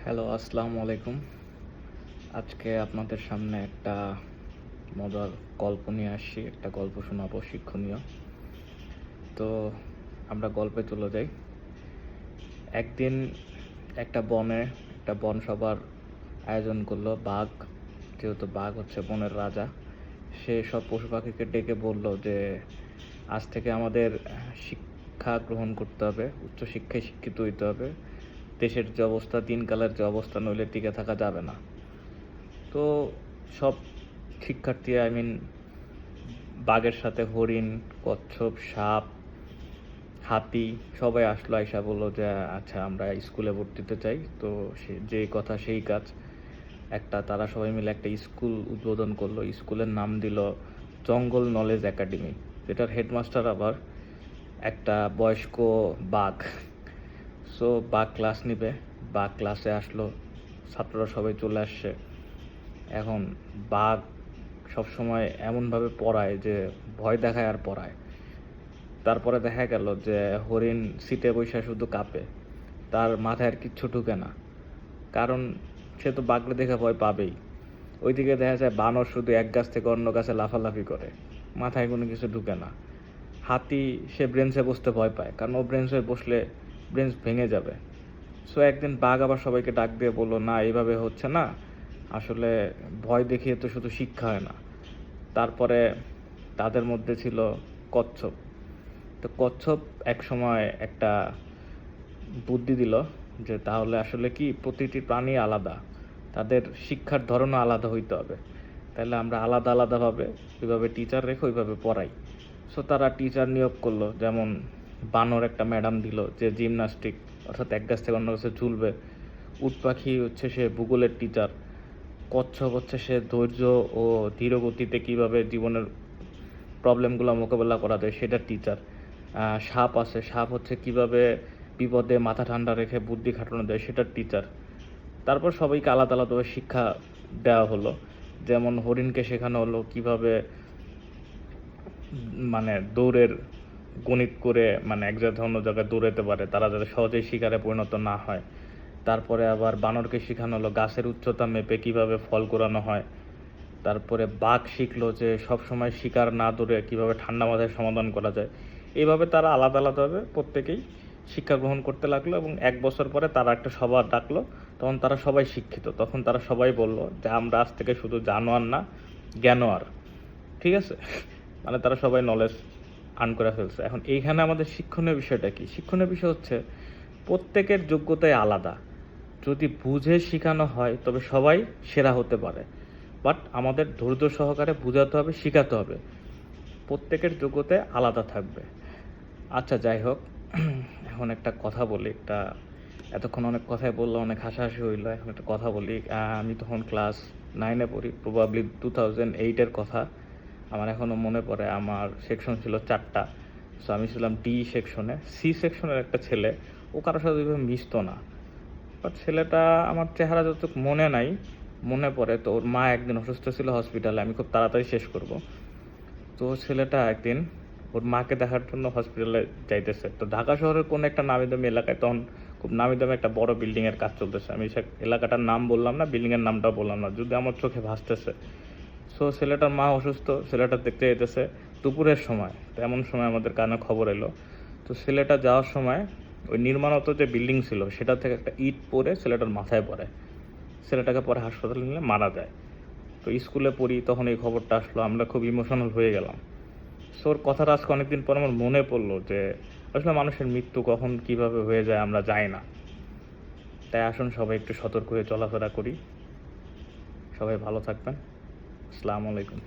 Hello, আসসালামু আলাইকুম। আজকে আপনাদের সামনে একটা মজার গল্প নিয়ে আসছি। একটা গল্প শোনাবো শিক্ষণীয়। তো আমরা গল্পে চলে যাই। একদিন একটা বনে একটা বনসভার আয়োজন করলো বাঘ। যেহেতু বাঘ হচ্ছে বনের রাজা, সে সব পশু পাখিকে ডেকে বলল যে আজ থেকে আমাদের শিক্ষা গ্রহণ করতে হবে, উচ্চশিক্ষায় শিক্ষিত হইতে হবে। দেশের যে অবস্থা, দিনকালের যে অবস্থা, নইলে টিকে থাকা যাবে না। তো সব শিক্ষার্থী বাঘের সাথে হরিণ, কচ্ছপ, সাপ, হাতি সবাই আসলো, আইসা বললো যে আচ্ছা আমরা স্কুলে ভর্তি হতে চাই। তো সে যে কথা সেই কাজ। তারা সবাই মিলে একটা স্কুল উদ্বোধন করলো। স্কুলের নাম দিল জঙ্গল নলেজ একাডেমি, যেটার হেডমাস্টার আবার একটা বয়স্ক বাঘ। সো বাঘ ক্লাস নিবে, বাঘ ক্লাসে আসলো, ছাত্ররা সবাই চলে আসছে। এখন বাঘ সবসময় এমনভাবে পড়ায় যে ভয় দেখায় আর পড়ায়। তারপরে দেখা গেল যে হরিণ সিটে বৈশা শুধু কাঁপে, তার মাথায় আর কিচ্ছু ঢুকে না, কারণ সে তো বাঘকে দেখে ভয় পাবেই। ওইদিকে দেখা যায় বানর শুধু এক গাছ থেকে অন্য গাছে লাফালাফি করে, মাথায় কোনো কিছু ঢুকে না। হাতি, সে ব্রেঞ্চে বসতে ভয় পায়, কারণ ও ব্রেঞ্চে বসলে ব্রেঞ্চ ভেঙে যাবে। সো একদিন বাঘ আবার সবাইকে ডাক দিয়ে বললো, না এইভাবে হচ্ছে না, আসলে ভয় দেখিয়ে তো শুধু শিক্ষা হয় না। তারপরে তাদের মধ্যে ছিল কচ্ছপ। তো কচ্ছপ এক সময় একটা বুদ্ধি দিল যে তাহলে আসলে কি, প্রতিটি প্রাণী আলাদা, তাদের শিক্ষার ধরনও আলাদা হইতে হবে। তাহলে আমরা আলাদা আলাদাভাবে ওইভাবে টিচার রেখে ওইভাবে পড়াই। সো তারা টিচার নিয়োগ করলো, যেমন বানর একটা ম্যাডাম দিল যে জিমনাস্টিক, অর্থাৎ এক গাছ থেকে অন্য গাছে ঝুলবে। উট পাখি হচ্ছে সে ভূগোলের টিচার। কচ্ছপ হচ্ছে সে ধৈর্য ও ধীর গতিতে কীভাবে জীবনের প্রবলেমগুলো মোকাবেলা করা যায় সেটার টিচার। সাপ আছে, সাপ হচ্ছে কিভাবে বিপদে মাথা ঠান্ডা রেখে বুদ্ধি খাটানো যায় সেটার টিচার। তারপর সবাইকে আলাদা আলাদাভাবে শিক্ষা দেওয়া হলো। যেমন হরিণকে শেখানো হলো কিভাবে দৌড়ের গণিত করে এক জায়গা থেকে অন্য জায়গায় দৌড়াতে পারে, তারা যাতে সহজেই শিকারে পরিণত না হয়। তারপরে আবার বানরকে শেখানো হলো গাছের উচ্চতা মেপে কিভাবে ফল কুড়ানো হয়। তারপরে বাঘ শিখলো যে সবসময় শিকার না দৌড়ে কিভাবে ঠান্ডা মাথায় সমাধান করা যায়। এইভাবে তারা আলাদা আলাদাভাবে প্রত্যেকেই শিক্ষা গ্রহণ করতে লাগলো, এবং 1 বছর পরে তারা একটা সভা ডাকলো। তখন তারা সবাই শিক্ষিত, তখন তারা সবাই বলল যে আমরা আজ থেকে শুধু জানোয়ার না, জ্ঞানোয়ার। ঠিক আছে, তারা সবাই নলেজ আর্ন করে ফেলছে। এখন এইখানে আমাদের শিক্ষণীয় বিষয়টা কি? শিক্ষণীয় বিষয় হচ্ছে প্রত্যেকের যোগ্যতাই আলাদা। যদি বুঝে শেখানো হয় তবে সবাই সেরা হতে পারে, বাট আমাদের ধৈর্য সহকারে বোঝাতে হবে, শেখাতে হবে। প্রত্যেকের যোগ্যতায় আলাদা থাকবে। আচ্ছা, যাই হোক, এখন একটা কথা বলি। এতক্ষণ অনেক কথাই বললাম, অনেক হাসাহাসি হইলো। এখন একটা কথা বলি। আমি তখন ক্লাস 9-এ পড়ি, প্রবাবলি 2008-এর কথা। আমার এখনও মনে পড়ে, আমার সেকশন ছিল 4টা। সো আমি ছিলাম ডি সেকশনে। সি সেকশনের একটা ছেলে, ও কারোর সাথে ওইভাবে মিশতো না, বাট ছেলেটা, আমার চেহারা যতটুকু মনে নাই, মনে পড়ে। তো ওর মা একদিন অসুস্থ ছিল হসপিটালে, আমি খুব তাড়াতাড়ি শেষ করব। তো ছেলেটা একদিন ওর মাকে দেখার জন্য হসপিটালে যাইতেছে। তো ঢাকা শহরের কোনো একটা নামি দামি এলাকায় তখন খুব নামি দামি একটা বড় বিল্ডিংয়ের কাজ চলতেছে। আমি সে এলাকাটার নাম বললাম না, বিল্ডিংয়ের নামটাও বললাম না, যদি আমার চোখে ভাসতেছে। সো ছেলেটার মা অসুস্থ, ছেলেটা দেখতে যেতেছে দুপুরের সময়। তো এমন সময় আমাদের কানে খবর এলো। তো ছেলেটা যাওয়ার সময় ওই নির্মাণত যে বিল্ডিং ছিল সেটা থেকে একটা ইট পড়ে ছেলেটার মাথায় পড়ে। ছেলেটাকে পরে হাসপাতালে নিলে মারা যায়। তো স্কুলে পড়ি, তখন এই খবরটা আসলো, আমরা খুব ইমোশনাল হয়ে গেলাম। সো ওর কথাটা আজকে অনেকদিন পর আমার মনে পড়লো যে আসলে মানুষের মৃত্যু কখন কিভাবে হয়ে যায় আমরা জানি না। তাই আসুন সবাই একটু সতর্ক হয়ে চলাফেরা করি। সবাই ভালো থাকবেন। আসসালামু আলাইকুম।